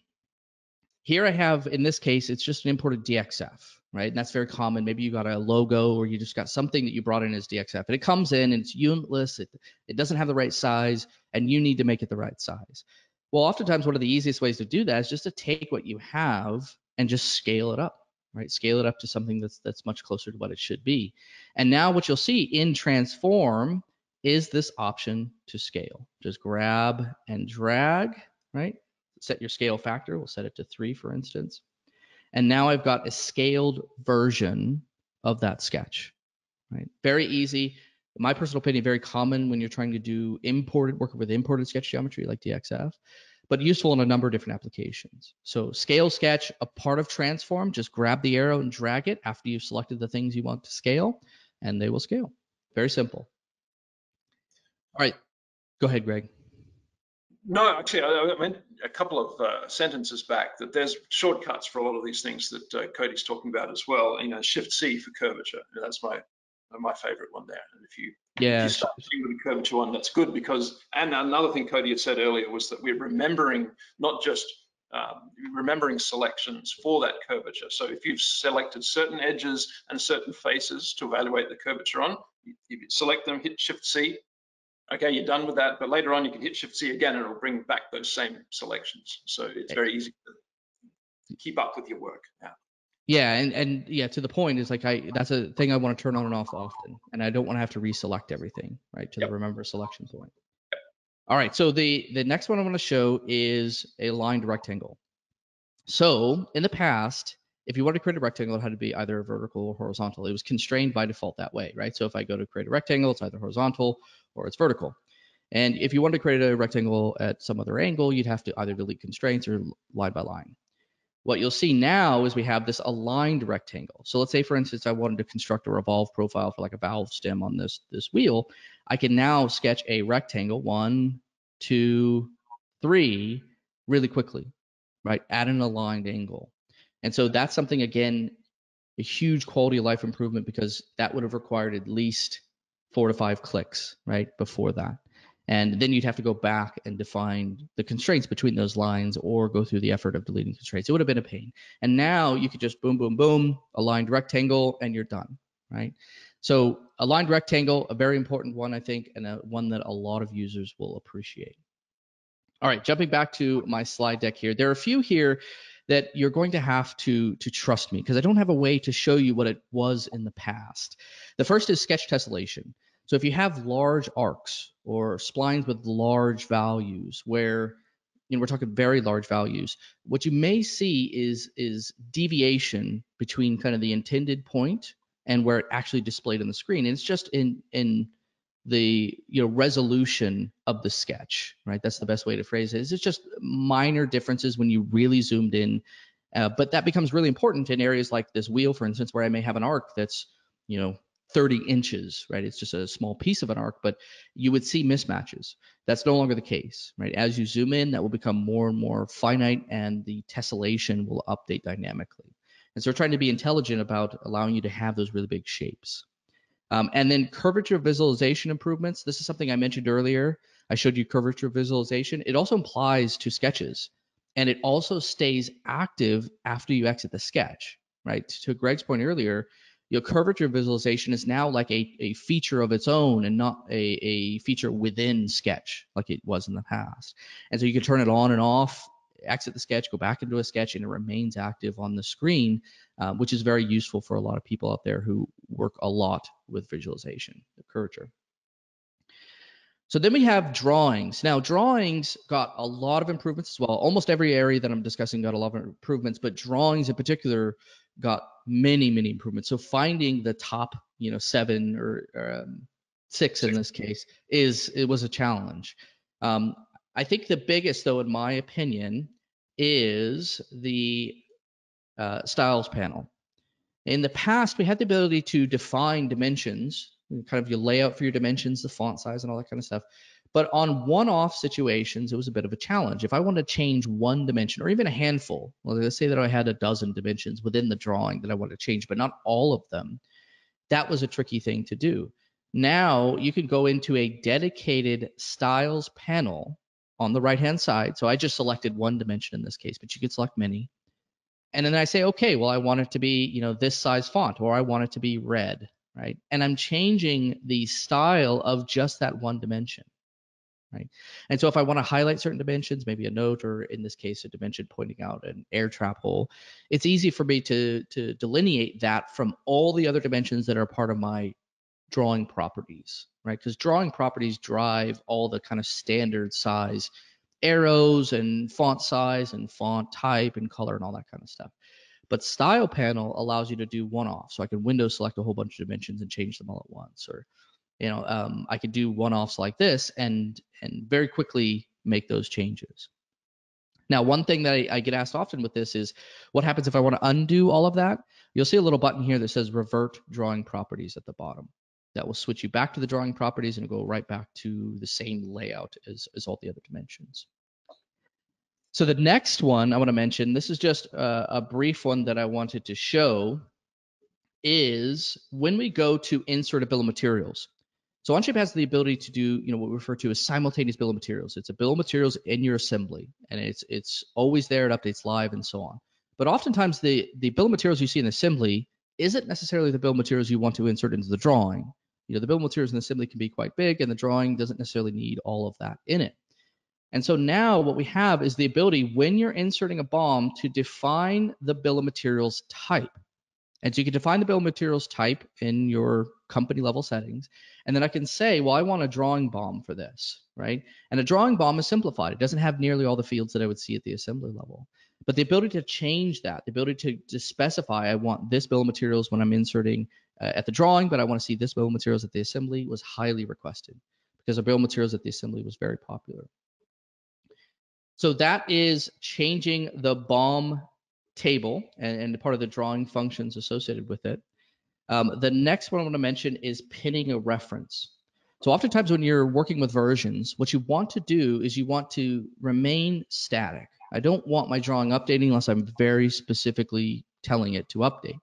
Speaker 2: Here I have, in this case, it's just an imported DXF, right? And that's very common. Maybe you got a logo or you just got something that you brought in as DXF, and it comes in and it's unitless. It doesn't have the right size, and you need to make it the right size. Well, oftentimes one of the easiest ways to do that is just to take what you have and just scale it up, right? Scale it up to something that's much closer to what it should be. And now what you'll see in Transform is this option to scale. Just grab and drag, right? Set your scale factor. We'll set it to 3, for instance. And now I've got a scaled version of that sketch, right? Very easy. In my personal opinion, very common when you're trying to do work with imported sketch geometry like DXF, but useful in a number of different applications. So Scale Sketch, a part of Transform, just grab the arrow and drag it after you've selected the things you want to scale, and they will scale. Very simple. All right, go ahead, Greg.
Speaker 1: No, actually, I meant a couple of sentences back that there's shortcuts for a lot of these things that Cody's talking about as well. Shift C for curvature. That's my favorite one there. And if you start with the curvature one, that's good, because, and another thing Cody had said earlier was that we're remembering not just remembering selections for that curvature. So if you've selected certain edges and certain faces to evaluate the curvature on, you select them, hit Shift C. Okay, you're done with that, but later on you can hit Shift C again and it'll bring back those same selections. So it's very easy to keep up with your work.
Speaker 2: Yeah, and yeah, to the point is like that's a thing I want to turn on and off often, and I don't want to have to reselect everything, right? To the remember selection point. All right, so the next one I want to show is a aligned rectangle. So in the past, if you wanted to create a rectangle, it had to be either vertical or horizontal. It was constrained by default that way, right? So if I go to create a rectangle, it's either horizontal or it's vertical. And if you wanted to create a rectangle at some other angle, you'd have to either delete constraints or line by line. What you'll see now is we have this aligned rectangle. So let's say, for instance, I wanted to construct a revolve profile for like a valve stem on this wheel. I can now sketch a rectangle, 1, 2, 3, really quickly, right, at an aligned angle. And so that's something, again, a huge quality of life improvement, because that would have required at least 4 to 5 clicks, right, before that. And then you'd have to go back and define the constraints between those lines or go through the effort of deleting constraints. It would have been a pain. And now you could just boom, boom, boom, aligned rectangle, and you're done, right? So aligned rectangle, a very important one, I think, and one that a lot of users will appreciate. All right, jumping back to my slide deck here. There are a few here that you're going to have to trust me, because I don't have a way to show you what it was in the past. The first is sketch tessellation. So if you have large arcs or splines with large values, where we're talking very large values, what you may see is deviation between kind of the intended point and where it actually displayed on the screen. And it's just in the resolution of the sketch, right? That's the best way to phrase it. It's just minor differences when you really zoomed in, but that becomes really important in areas like this wheel, for instance, where I may have an arc that's 30 inches, right? It's just a small piece of an arc, but you would see mismatches. That's no longer the case, right? As you zoom in, that will become more and more finite, and the tessellation will update dynamically. And so we're trying to be intelligent about allowing you to have those really big shapes. And then curvature visualization improvements. This is something I mentioned earlier. I showed you curvature visualization. It also applies to sketches, and it also stays active after you exit the sketch, right? To Greg's point earlier, curvature visualization is now like a feature of its own and not a feature within Sketch like it was in the past. And so you can turn it on and off, exit the sketch, go back into a sketch, and it remains active on the screen, which is very useful for a lot of people out there who work a lot with visualization, the curvature. So then we have drawings. Now, drawings got a lot of improvements as well. Almost every area that I'm discussing got a lot of improvements, but drawings in particular got many, many improvements. So finding the top, 7 or 6 in this case it was a challenge. I think the biggest, though, in my opinion, is the styles panel. In the past, we had the ability to define dimensions, kind of your layout for your dimensions, the font size, and all that kind of stuff. But on one-off situations, it was a bit of a challenge. If I wanted to change one dimension or even a handful, well, let's say that I had a dozen dimensions within the drawing that I wanted to change, but not all of them, that was a tricky thing to do. Now you can go into a dedicated styles panel on the right-hand side. So I just selected one dimension in this case, but you could select many. And then I say, okay, well, I want it to be, this size font, or I want it to be red, right? And I'm changing the style of just that one dimension, right? And so if I want to highlight certain dimensions, maybe a note, or in this case, a dimension pointing out an air trap hole, it's easy for me to delineate that from all the other dimensions that are part of my drawing properties, right? Because drawing properties drive all the kind of standard size arrows and font size and font type and color and all that kind of stuff. But style panel allows you to do one-off. So I can window select a whole bunch of dimensions and change them all at once. Or, I could do one-offs like this and very quickly make those changes. Now, one thing that I get asked often with this is, what happens if I want to undo all of that? You'll see a little button here that says revert drawing properties at the bottom. That will switch you back to the drawing properties and go right back to the same layout as all the other dimensions. So the next one I want to mention, this is just a brief one that I wanted to show, is when we go to insert a bill of materials. So Onshape has the ability to do, what we refer to as simultaneous bill of materials. It's a bill of materials in your assembly, and it's always there. It updates live and so on. But oftentimes the bill of materials you see in assembly isn't necessarily the bill of materials you want to insert into the drawing. The bill of materials in assembly can be quite big, and the drawing doesn't necessarily need all of that in it. And so now what we have is the ability, when you're inserting a BOM, to define the bill of materials type. And so you can define the bill of materials type in your company level settings. And then I can say, well, I want a drawing BOM for this, right? And a drawing BOM is simplified. It doesn't have nearly all the fields that I would see at the assembly level. But the ability to change that, the ability to specify, I want this bill of materials when I'm inserting at the drawing, but I want to see this bill of materials at the assembly, was highly requested because a bill of materials at the assembly was very popular. So that is changing the BOM table and part of the drawing functions associated with it. The next one I want to mention is pinning a reference. So oftentimes when you're working with versions, what you want to do is you want to remain static. I don't want my drawing updating unless I'm very specifically telling it to update.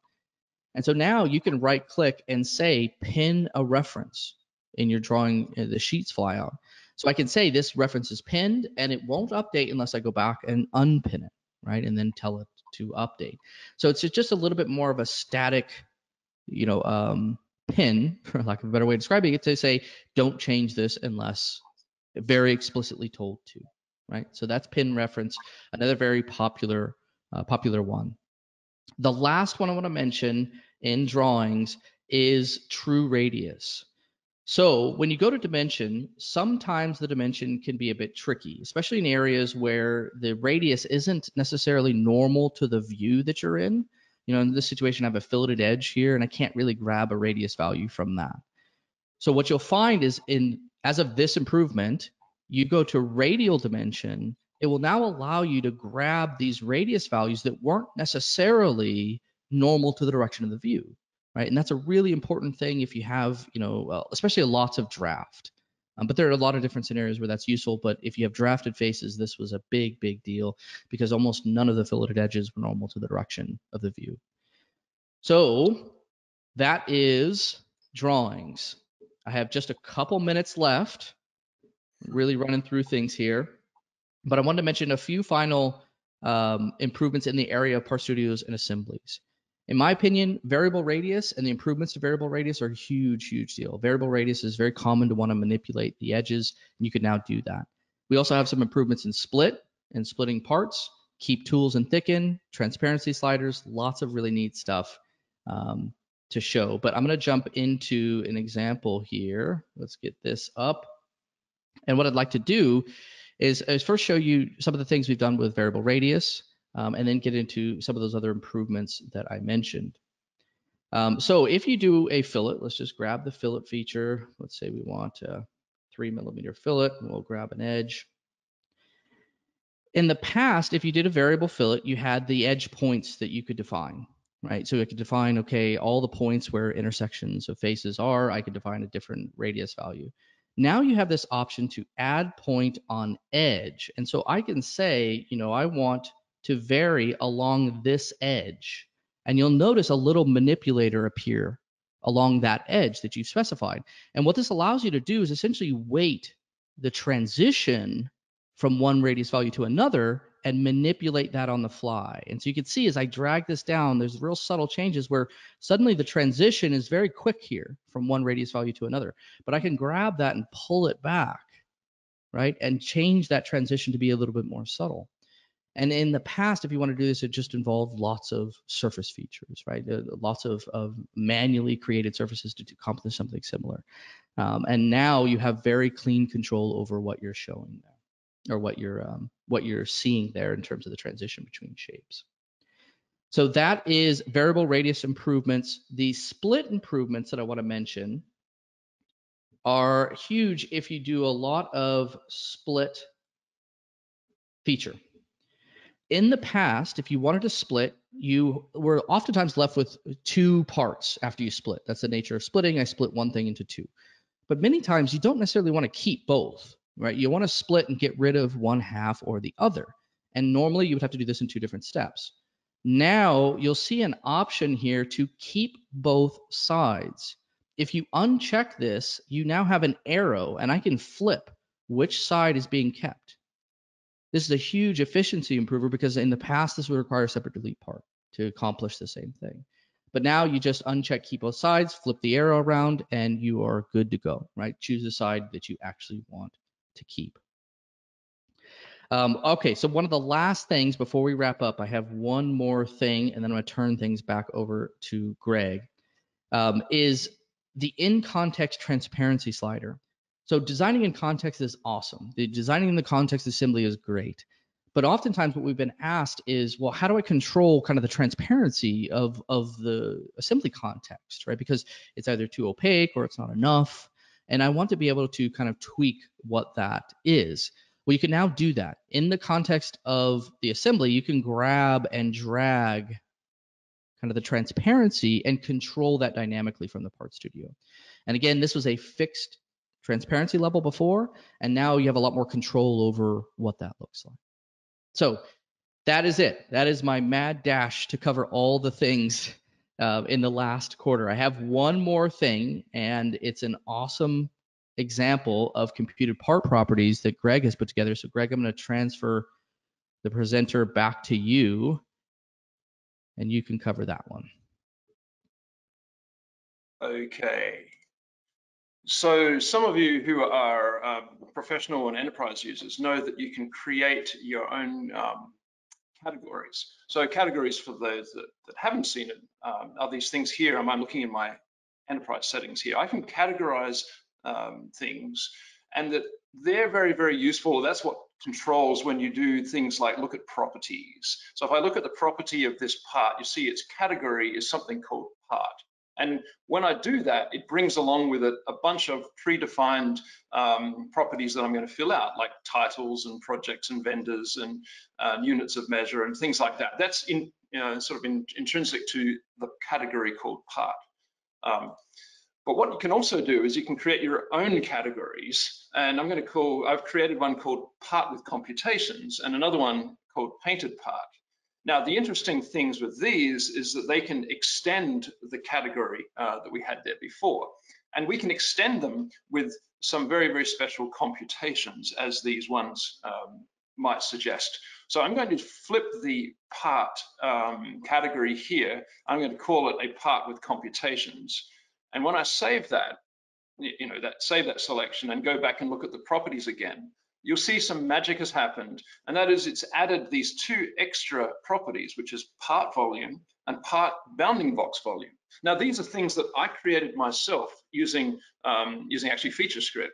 Speaker 2: And so now you can right click and say pin a reference in your drawing, the sheets fly out. So I can say this reference is pinned, and it won't update unless I go back and unpin it, right? And then tell it to update. So it's just a little bit more of a static, pin, for lack of a better way of describing it, to say, don't change this unless very explicitly told to, right? So that's pin reference, another very popular one. The last one I want to mention in drawings is true radius. So when you go to dimension, sometimes the dimension can be a bit tricky, especially in areas where the radius isn't necessarily normal to the view that you're in. In this situation, I have a filleted edge here, and I can't really grab a radius value from that. So what you'll find is, as of this improvement, you go to radial dimension, it will now allow you to grab these radius values that weren't necessarily normal to the direction of the view. Right? And that's a really important thing if you have, especially lots of draft. But there are a lot of different scenarios where that's useful. But if you have drafted faces, this was a big, big deal because almost none of the filleted edges were normal to the direction of the view. So that is drawings. I have just a couple minutes left, really running through things here. But I wanted to mention a few final improvements in the area of Part Studios and assemblies. In my opinion, variable radius and the improvements to variable radius are a huge, huge deal. Variable radius is very common to want to manipulate the edges, and you can now do that. We also have some improvements in split and splitting parts, keep tools and thicken, transparency sliders, lots of really neat stuff to show. But I'm going to jump into an example here. Let's get this up. And what I'd like to do is first show you some of the things we've done with variable radius, and then get into some of those other improvements that I mentioned. So if you do a fillet, let's just grab the fillet feature. Let's say we want a 3mm fillet, and we'll grab an edge. In the past, if you did a variable fillet, you had the edge points that you could define, right? So you could define, okay, all the points where intersections of faces are, I could define a different radius value. Now you have this option to add point on edge. And so I can say, you know, I want to vary along this edge. And you'll notice a little manipulator appear along that edge that you've specified. And what this allows you to do is essentially weight the transition from one radius value to another and manipulate that on the fly. And so you can see as I drag this down, there's real subtle changes where suddenly the transition is very quick here from one radius value to another. But I can grab that and pull it back, right? And change that transition to be a little bit more subtle. And in the past, if you want to do this, it just involved lots of surface features, right? Lots of manually created surfaces to accomplish something similar. And now you have very clean control over what you're showing there, or what you're seeing there in terms of the transition between shapes. So that is variable radius improvements. The split improvements that I want to mention are huge if you do a lot of split feature. In the past, if you wanted to split, you were oftentimes left with two parts after you split. That's the nature of splitting. I split one thing into two. But many times you don't necessarily want to keep both, right? You want to split and get rid of one half or the other. And normally you would have to do this in two different steps. Now you'll see an option here to keep both sides. If you uncheck this, you now have an arrow, and I can flip which side is being kept. This is a huge efficiency improver because in the past, this would require a separate delete part to accomplish the same thing. But now you just uncheck keep both sides, flip the arrow around, and you are good to go, right? Choose a side that you actually want to keep. Okay, so one of the last things before we wrap up, I have one more thing, and then I'm going to turn things back over to Greg, is the in-context transparency slider. So designing in context is awesome. The designing in the context assembly is great. But oftentimes what we've been asked is, well, how do I control kind of the transparency of the assembly context, right? Because it's either too opaque or it's not enough. And I want to be able to kind of tweak what that is. Well, you can now do that. In the context of the assembly, you can grab and drag kind of the transparency and control that dynamically from the Part Studio. And again, this was a fixed transparency level before, and now you have a lot more control over what that looks like. So that is it. That is my mad dash to cover all the things in the last quarter. I have one more thing, and it's an awesome example of computed part properties that Greg has put together. So Greg, I'm going to transfer the presenter back to you, and you can cover that one.
Speaker 1: Okay. So some of you who are professional and enterprise users know that you can create your own categories. So categories, for those that haven't seen it, are these things here. I'm looking in my enterprise settings here. I can categorize things, and that they're very, very useful. That's what controls when you do things like look at properties. So if I look at the property of this part, you see its category is something called part. And when I do that, it brings along with it a bunch of predefined properties that I'm going to fill out, like titles and projects and vendors and units of measure and things like that. That's intrinsic to the category called part. But what you can also do is you can create your own categories, and I've created one called part with computations and another one called painted part. Now, the interesting things with these is that they can extend the category that we had there before, and we can extend them with some very, very special computations, as these ones might suggest. So I'm going to flip the part category here. I'm going to call it a part with computations. And when I save that, save that selection and go back and look at the properties again, you'll see some magic has happened, and that is it's added these two extra properties, which is part volume and part bounding box volume. Now, these are things that I created myself using actually FeatureScript.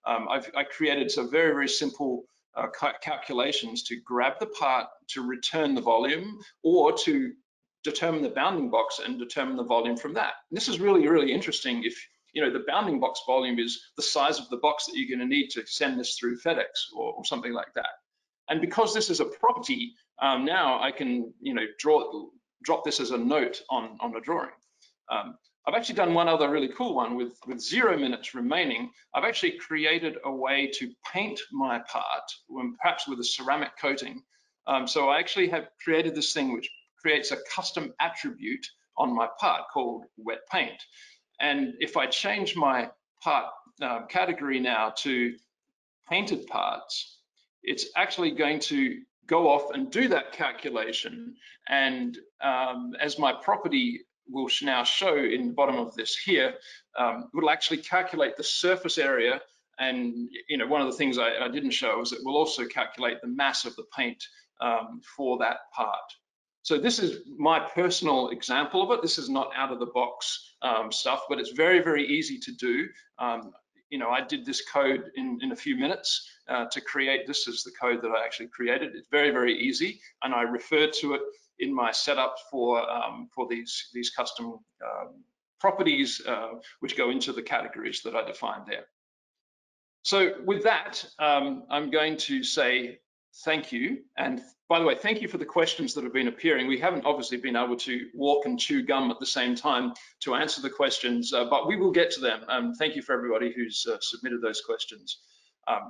Speaker 1: I created some very, very simple calculations to grab the part, to return the volume, or to determine the bounding box and determine the volume from that. And this is really, really interesting. If the bounding box volume is the size of the box that you're going to need to send this through FedEx or something like that. And because this is a property, now I can drop this as a note on a drawing. I've actually done one other really cool one with 0 minutes remaining. I've actually created a way to paint my part, perhaps with a ceramic coating. So I actually have created this thing which creates a custom attribute on my part called wet paint. And if I change my part category now to painted parts, it's actually going to go off and do that calculation. And as my property will now show in the bottom of this here, will actually calculate the surface area. And one of the things I didn't show is it will also calculate the mass of the paint for that part. So this is my personal example of it. This is not out of the box stuff, but it's very, very easy to do. I did this code in a few minutes to create this as the code that I actually created. It's very, very easy, and I refer to it in my setup for these custom properties which go into the categories that I defined there. So with that, I'm going to say thank you. And by the way, thank you for the questions that have been appearing. We haven't obviously been able to walk and chew gum at the same time to answer the questions, but we will get to them. Thank you for everybody who's submitted those questions.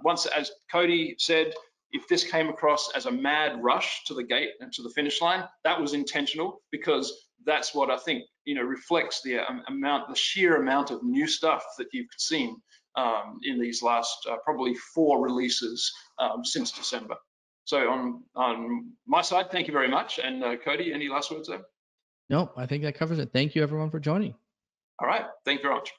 Speaker 1: Once, as Cody said, if this came across as a mad rush to the gate and to the finish line, that was intentional, because that's what I think reflects the sheer amount of new stuff that you've seen in these last probably 4 releases since December. So on my side, thank you very much. And Cody, any last words there?
Speaker 2: No, I think that covers it. Thank you everyone for joining.
Speaker 1: All right, thank you very much.